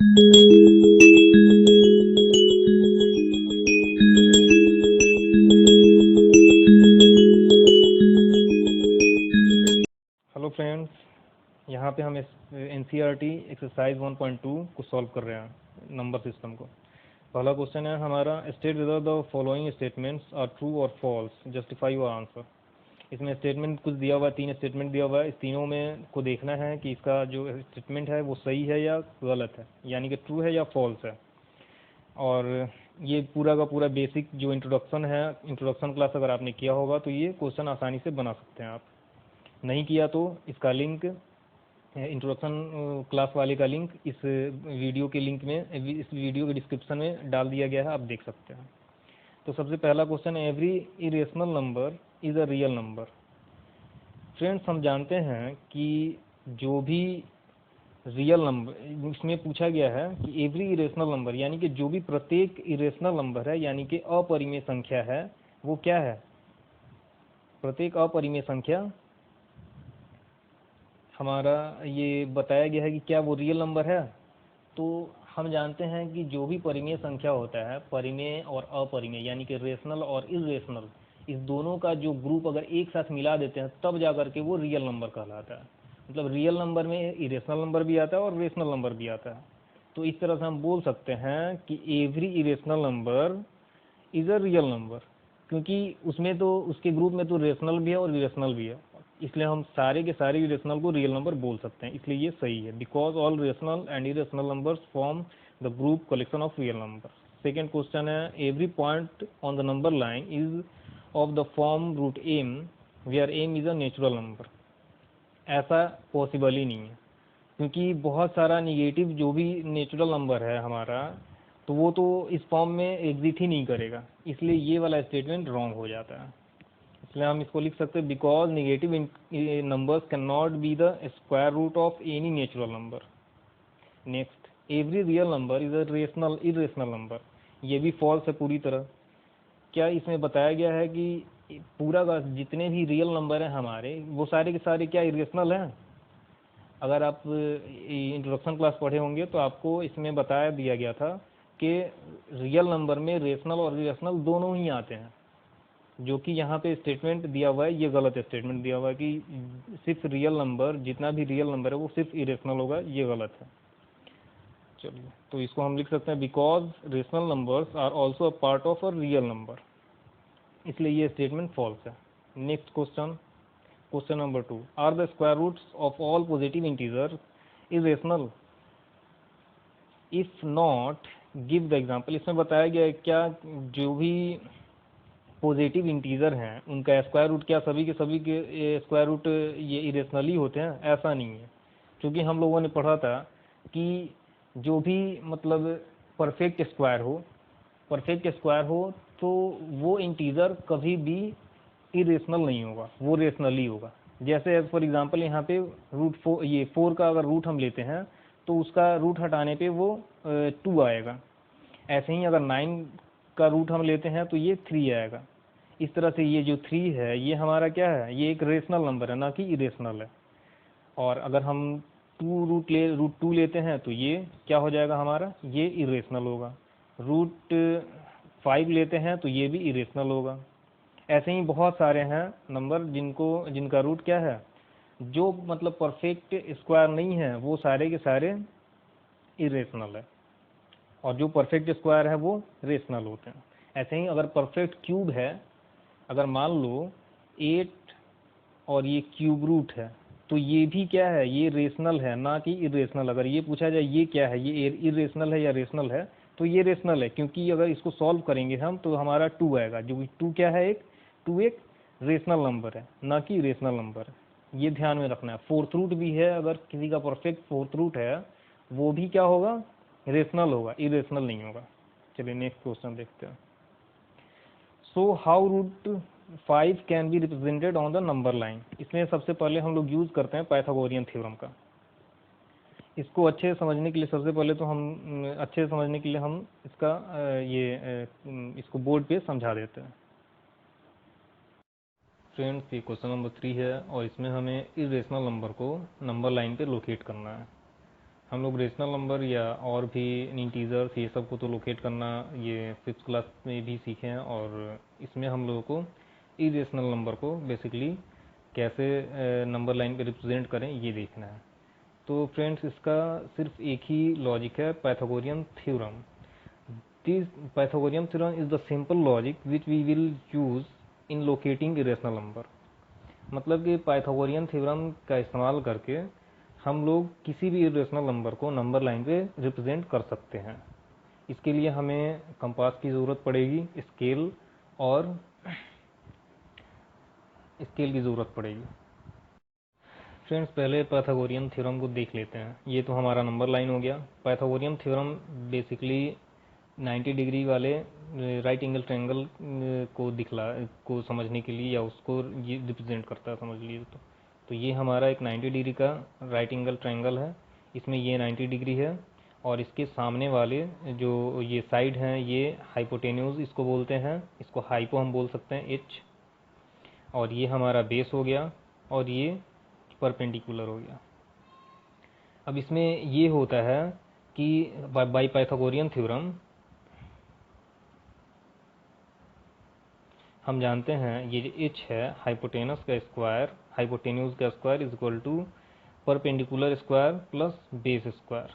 Hello friends, यहाँ पे हम एनसीईआरटी एक्सरसाइज 1.2 को सॉल्व कर रहे हैं नंबर सिस्टम को। पहला क्वेश्चन है हमारा, state whether the following statements are true और फॉल्स, जस्टिफाई योर आंसर। इसमें स्टेटमेंट कुछ दिया हुआ है, 3 स्टेटमेंट दिया हुआ है। इस तीनों में को देखना है कि इसका जो स्टेटमेंट है वो सही है या गलत है, यानी कि ट्रू है या फॉल्स है। और ये पूरा का पूरा बेसिक जो इंट्रोडक्शन है, इंट्रोडक्शन क्लास अगर आपने किया होगा तो ये क्वेश्चन आसानी से बना सकते हैं आप। नहीं किया तो इसका लिंक, इंट्रोडक्शन क्लास वाले का लिंक इस वीडियो के लिंक में, इस वीडियो के डिस्क्रिप्शन में डाल दिया गया है, आप देख सकते हैं। तो सबसे पहला क्वेश्चन है, every irrational number is a real number. Friends, हम जानते हैं कि जो भी रियल नंबर इसमें पूछा गया है कि एवरी इरेशनल नंबर, यानी कि जो भी प्रत्येक इरेशनल नंबर है, यानी कि अपरिमेय संख्या है, वो क्या है? प्रत्येक अपरिमेय संख्या हमारा ये बताया गया है कि क्या वो रियल नंबर है। तो हम जानते हैं कि जो भी परिमेय संख्या होता है, परिमेय और अपरिमेय यानी कि रेशनल और इरेशनल, इस दोनों का जो ग्रुप अगर एक साथ मिला देते हैं तब जा करके वो रियल नंबर कहलाता है। मतलब रियल नंबर में इरेशनल नंबर भी आता है और रेशनल नंबर भी आता है। तो इस तरह से हम बोल सकते हैं कि every irrational number is a real number, क्योंकि उसमें तो उसके ग्रुप में तो रेशनल भी है और इरेशनल भी है, इसलिए हम सारे के सारे इरेशनल को रियल नंबर बोल सकते हैं। इसलिए ये सही है, because all rational and irrational numbers form the group collection of real number. Second question है, every point on the number line is of the form root M where M is a natural number. ऐसा possible ही नहीं है, क्योंकि बहुत सारा negative जो भी नेचुरल नंबर है हमारा, तो वो तो इस फॉर्म में एग्जिट ही नहीं करेगा, इसलिए ये वाला स्टेटमेंट रॉन्ग हो जाता है। इसलिए हम इसको लिख सकते हैं, because negative numbers can not be the square root of any natural number. Next, every real number is a rational irrational number. ये भी फॉल्स है पूरी तरह। क्या इसमें बताया गया है कि पूरा का जितने भी रियल नंबर हैं हमारे, वो सारे के सारे क्या इरेशनल हैं? अगर आप इंट्रोडक्शन क्लास पढ़े होंगे तो आपको इसमें बताया दिया गया था कि रियल नंबर में रेशनल और इरेशनल दोनों ही आते हैं। जो कि यहाँ पे स्टेटमेंट दिया हुआ है, ये गलत स्टेटमेंट दिया हुआ है कि सिर्फ रियल नंबर, जितना भी रियल नंबर है वो सिर्फ इरेशनल होगा, ये गलत है। चलिए, तो इसको हम लिख सकते हैं, because rational numbers are also a part of a real number, इसलिए ये स्टेटमेंट फॉल्स है। Next question, question number 2, are the square roots of all positive integer is rational? If not, give the example. इसमें बताया गया है क्या जो भी पॉजिटिव इंटीजर हैं उनका स्क्वायर रूट क्या सभी के स्क्वायर रूट ये इरेशनल ही होते हैं? ऐसा नहीं है, क्योंकि हम लोगों ने पढ़ा था कि जो भी मतलब परफेक्ट स्क्वायर हो, परफेक्ट स्क्वायर हो तो वो इंटीजर कभी भी इरेशनल नहीं होगा, वो रेशनल ही होगा। जैसे एज फॉर एग्जांपल यहाँ पे रूट 4, ये 4 का अगर रूट हम लेते हैं तो उसका रूट हटाने पे वो 2 आएगा। ऐसे ही अगर 9 का रूट हम लेते हैं तो ये 3 आएगा। इस तरह से ये जो 3 है ये हमारा क्या है, ये एक रेशनल नंबर है, ना कि इरेशनल है। और अगर हम रूट 2 लेते हैं तो ये क्या हो जाएगा हमारा, ये इरेशनल होगा। रूट 5 लेते हैं तो ये भी इरेशनल होगा। ऐसे ही बहुत सारे हैं नंबर जिनका रूट क्या है, जो मतलब परफेक्ट स्क्वायर नहीं है, वो सारे के सारे इरेशनल है, और जो परफेक्ट स्क्वायर है वो रेशनल होते हैं। ऐसे ही अगर परफेक्ट क्यूब है, अगर मान लो 8 और ये क्यूब रूट है, तो ये भी क्या है, ये रेशनल है, ना कि इरेशनल। अगर ये पूछा जाए ये क्या है, ये इरेशनल है या रेशनल है, तो ये रेशनल है, क्योंकि अगर इसको सॉल्व करेंगे हम तो हमारा 2 आएगा, जो 2 क्या है, एक 2 एक रेशनल नंबर है, ना कि इरेशनल नंबर है। ये ध्यान में रखना है। फोर्थ रूट भी है, अगर किसी का परफेक्ट फोर्थ रूट है वो भी क्या होगा, रेशनल होगा, इरेशनल नहीं होगा। चलिए नेक्स्ट क्वेश्चन देखते हैं। So how root 5 can be represented on the number line. इसमें सबसे पहले हम लोग यूज करते हैं पाइथागोरियन थ्योरम का। इसको अच्छे से समझने के लिए सबसे पहले तो हम अच्छे से समझने के लिए हम इसका इसको बोर्ड पे समझा देते हैं। फ्रेंड्स, ये क्वेश्चन नंबर 3 है और इसमें हमें इरेशनल नंबर को नंबर लाइन पे लोकेट करना है। हम लोग रेशनल नंबर या और भी इंटीजर्स ये सब को तो लोकेट करना ये 5th क्लास में भी सीखे हैं, और इसमें हम लोगों को इरेशनल नंबर को बेसिकली कैसे नंबर लाइन पे रिप्रेजेंट करें ये देखना है। तो फ्रेंड्स, इसका सिर्फ एक ही लॉजिक है, Pythagorean theorem. This Pythagorean theorem is the simple logic which we will use in locating irrational number. मतलब कि पाइथागोरियन थ्योरम का इस्तेमाल करके हम लोग किसी भी इरेशनल नंबर को नंबर लाइन पे रिप्रेजेंट कर सकते हैं। इसके लिए हमें कंपास की ज़रूरत पड़ेगी, और स्केल की ज़रूरत पड़ेगी। फ्रेंड्स, पहले पाइथागोरियन थ्योरम को देख लेते हैं। ये तो हमारा नंबर लाइन हो गया। पाइथागोरियन थ्योरम बेसिकली 90 डिग्री वाले राइट एंगल ट्रायंगल को समझने के लिए, या उसको ये रिप्रेजेंट करता है समझ लीजिए। तो ये हमारा एक 90 डिग्री का राइट एंगल ट्रायंगल है। इसमें ये 90 डिग्री है, और इसके सामने वाले जो ये साइड हैं ये हाइपोटेन्यूज इसको बोलते हैं, इसको हाइपो हम बोल सकते हैं, एच। और ये हमारा बेस हो गया, और ये परपेंडिकुलर हो गया। अब इसमें ये होता है कि बाय पाइथागोरियन थ्योरम हम जानते हैं ये जो एच है, हाइपोटेनस का स्क्वायर, हाइपोटेन्यूज का square is equal to perpendicular square plus base square.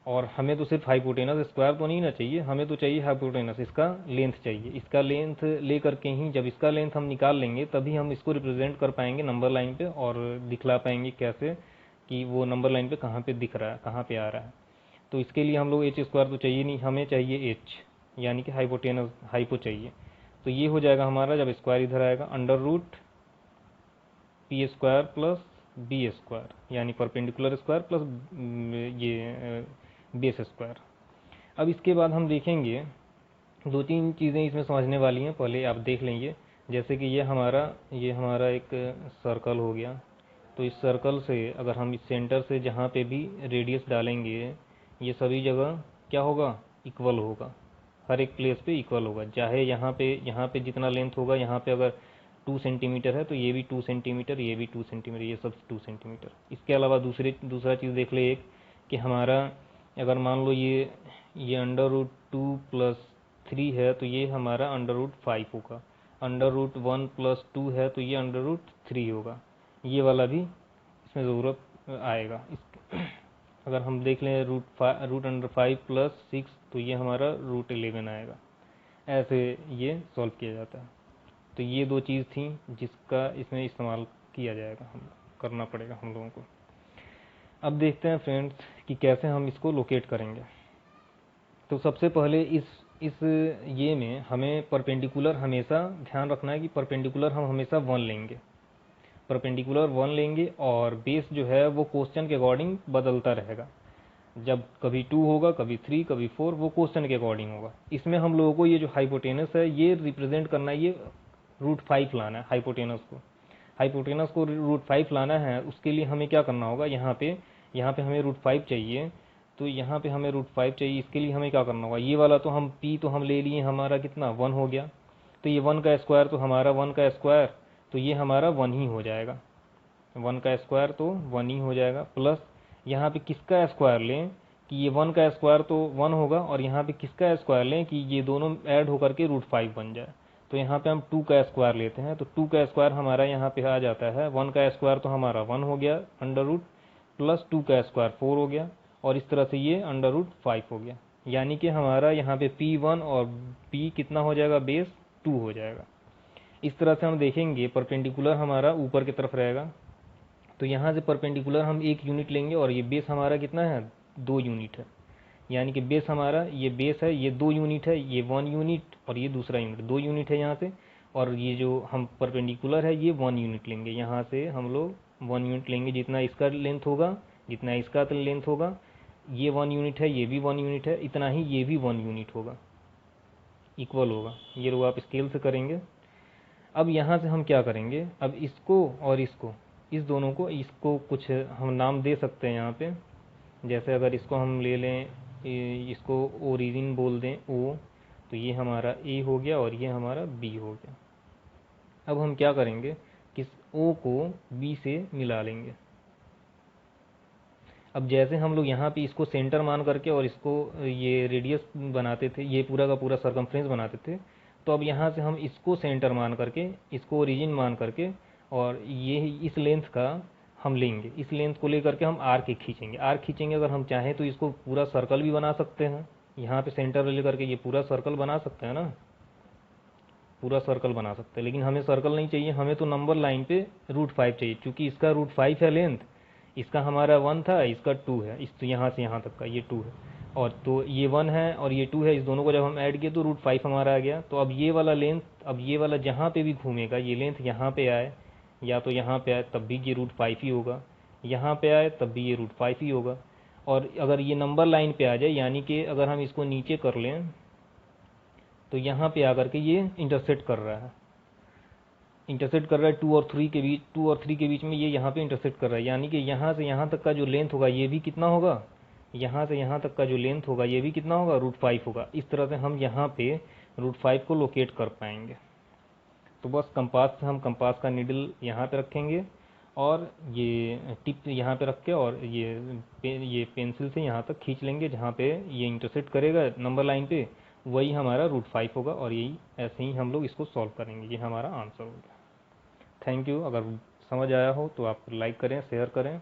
और हमें तो सिर्फ हाइपोटेनस स्क्वायर तो नहीं ना चाहिए, हमें तो चाहिए हाइपोटेनस, इसका लेंथ चाहिए। इसका लेंथ ले करके ही, जब इसका लेंथ हम निकाल लेंगे तभी हम इसको रिप्रेजेंट कर पाएंगे नंबर लाइन पे, और दिखला पाएंगे कैसे कि वो नंबर लाइन पे कहाँ पे दिख रहा है, कहाँ पे आ रहा है। तो इसके लिए हम लोग एच स्क्वायर तो चाहिए नहीं, हमें चाहिए एच, यानी कि हाइपोटेनस हाइपो चाहिए। तो ये हो जाएगा हमारा, जब स्क्वायर इधर आएगा, under root P square plus B square, यानी परपेंडिकुलर स्क्वायर प्लस ये बेस स्क्वायर। अब इसके बाद हम देखेंगे दो तीन चीज़ें इसमें समझने वाली हैं, पहले आप देख लेंगे। जैसे कि ये हमारा एक सर्कल हो गया। तो इस सर्कल से अगर हम इस सेंटर से जहाँ पे भी रेडियस डालेंगे, ये सभी जगह क्या होगा, इक्वल होगा, हर एक प्लेस पे इक्वल होगा। चाहे यहाँ पे जितना लेंथ होगा, यहाँ पे अगर 2 सेंटीमीटर है तो ये भी 2 सेंटीमीटर, ये भी 2 सेंटीमीटर, ये सब 2 सेंटीमीटर। इसके अलावा दूसरा चीज़ देख ले एक, कि हमारा अगर मान लो ये अंडर रूट 2 प्लस 3 है तो ये हमारा अंडर रूट 5 होगा। अंडर रूट 1 प्लस 2 है तो ये अंडर रूट 3 होगा। ये वाला भी इसमें ज़रूरत आएगा। अगर हम देख लें रूट अंडर 5 प्लस 6 तो ये हमारा रूट 11 आएगा। ऐसे ये सॉल्व किया जाता है। तो ये दो चीज़ थी जिसका इसमें इस्तेमाल किया जाएगा, हम करना पड़ेगा हम लोगों को। अब देखते हैं फ्रेंड्स कि कैसे हम इसको लोकेट करेंगे। तो सबसे पहले इस ये में हमें परपेंडिकुलर हमेशा ध्यान रखना है कि परपेंडिकुलर हम हमेशा 1 लेंगे, परपेंडिकुलर 1 लेंगे, और बेस जो है वो क्वेश्चन के अकॉर्डिंग बदलता रहेगा। जब कभी 2 होगा, कभी 3, कभी 4, वो क्वेश्चन के अकॉर्डिंग होगा। इसमें हम लोगों को ये जो हाइपोटेनस है ये रिप्रेजेंट करना है, ये रूट 5 लाना है हाइपोटेनस को रूट 5 लाना है। उसके लिए हमें क्या करना होगा, यहाँ पे हमें रूट 5 चाहिए, तो यहाँ पे हमें रूट 5 चाहिए। इसके लिए हमें क्या करना होगा, ये वाला तो हम पी तो हम ले लिए, हमारा कितना 1 हो गया। तो ये 1 का स्क्वायर तो हमारा 1 का स्क्वायर, तो ये हमारा 1 ही हो जाएगा। 1 का स्क्वायर तो 1 ही हो जाएगा, प्लस यहाँ पे किसका स्क्वायर लें कि ये 1 का स्क्वायर तो 1 होगा, और यहाँ पे किसका स्क्वायर लें कि ये दोनों ऐड होकर के रूट 5 बन जाए। तो यहाँ पे हम 2 का स्क्वायर लेते हैं, तो 2 का स्क्वायर हमारा यहाँ पे आ जाता है, 1 का स्क्वायर तो हमारा 1 हो गया अंडर रूट, प्लस 2 का स्क्वायर 4 हो गया, और इस तरह से ये अंडर रूट 5 हो गया। यानी कि हमारा यहाँ पे P1 और P कितना हो जाएगा, बेस 2 हो जाएगा। इस तरह से हम देखेंगे परपेंडिकुलर हमारा ऊपर की तरफ रहेगा, तो यहाँ से परपेंडिकुलर हम 1 यूनिट लेंगे, और ये बेस हमारा कितना है, 2 यूनिट है। यानी कि बेस हमारा, ये बेस है, ये 2 यूनिट है, ये 1 यूनिट, और ये दूसरा यूनिट, 2 यूनिट है यहाँ से। और ये जो हम परपेंडिकुलर है ये 1 यूनिट लेंगे, यहाँ से हम लोग 1 यूनिट लेंगे। जितना इसका लेंथ होगा, जितना इसका लेंथ होगा, ये 1 यूनिट है, ये भी 1 यूनिट है, इतना ही ये भी 1 यूनिट होगा, इक्वल होगा। ये लोग आप स्केल से करेंगे। अब यहाँ से हम क्या करेंगे, अब इसको और इसको, इस दोनों को, इसको कुछ हम नाम दे सकते हैं यहाँ पे। जैसे अगर इसको हम ले लें, इसको ओरिजिन बोल दें ओ, तो ये हमारा ए हो गया, और ये हमारा बी हो गया। अब हम क्या करेंगे कि ओ को बी से मिला लेंगे। अब जैसे हम लोग यहाँ पे इसको सेंटर मान करके और इसको ये रेडियस बनाते थे, ये पूरा का पूरा सरकमफ्रेंस बनाते थे, तो अब यहाँ से हम इसको सेंटर मान करके, इसको ओरिजिन मान करके, और ये इस लेंथ का हम लेंगे, इस लेंथ को लेकर के हम आर्क खींचेंगे। आर्क खींचेंगे, अगर हम चाहें तो इसको पूरा सर्कल भी बना सकते हैं, यहाँ पे सेंटर ले करके ये पूरा सर्कल बना सकते हैं ना, पूरा सर्कल बना सकते हैं। लेकिन हमें सर्कल नहीं चाहिए, हमें तो नंबर लाइन पे √5 चाहिए, क्योंकि इसका √5 है लेंथ, इसका हमारा 1 था, इसका 2 है, इस तो यहाँ से यहाँ तक का ये 2 है, और तो ये 1 है और ये 2 है, इस दोनों को जब हम ऐड किए तो √5 हमारा आ गया। तो अब ये वाला लेंथ, अब ये वाला जहाँ पे भी घूमेगा, ये लेंथ यहाँ पे आए या तो यहाँ पे आए तब भी ये √5 ही होगा, यहाँ पे आए तब भी ये √5 ही होगा। और अगर ये नंबर लाइन पे आ जाए, यानी कि अगर हम इसको नीचे कर लें तो यहाँ पे आकर के ये इंटरसेक्ट कर रहा है, इंटरसेक्ट कर रहा है 2 और 3 के बीच, 2 और 3 के बीच में ये यहाँ पे इंटरसेक्ट कर रहा है, यानी कि यहाँ से यहाँ तक का जो लेंथ होगा ये भी कितना होगा, यहाँ से यहाँ तक का जो लेंथ होगा ये भी कितना होगा, √5 होगा। इस तरह से हम यहाँ पे √5 को लोकेट कर पाएंगे। तो बस कंपास से हम कंपास का नीडल यहाँ पे रखेंगे और ये टिप यहाँ पे रख के, और ये पेंसिल से यहाँ तक खींच लेंगे जहाँ पे ये इंटरसेक्ट करेगा नंबर लाइन पे, वही हमारा √5 होगा, और यही ऐसे ही हम लोग इसको सॉल्व करेंगे। ये हमारा आंसर होगा। Thank you. अगर समझ आया हो तो आप लाइक करें, शेयर करें।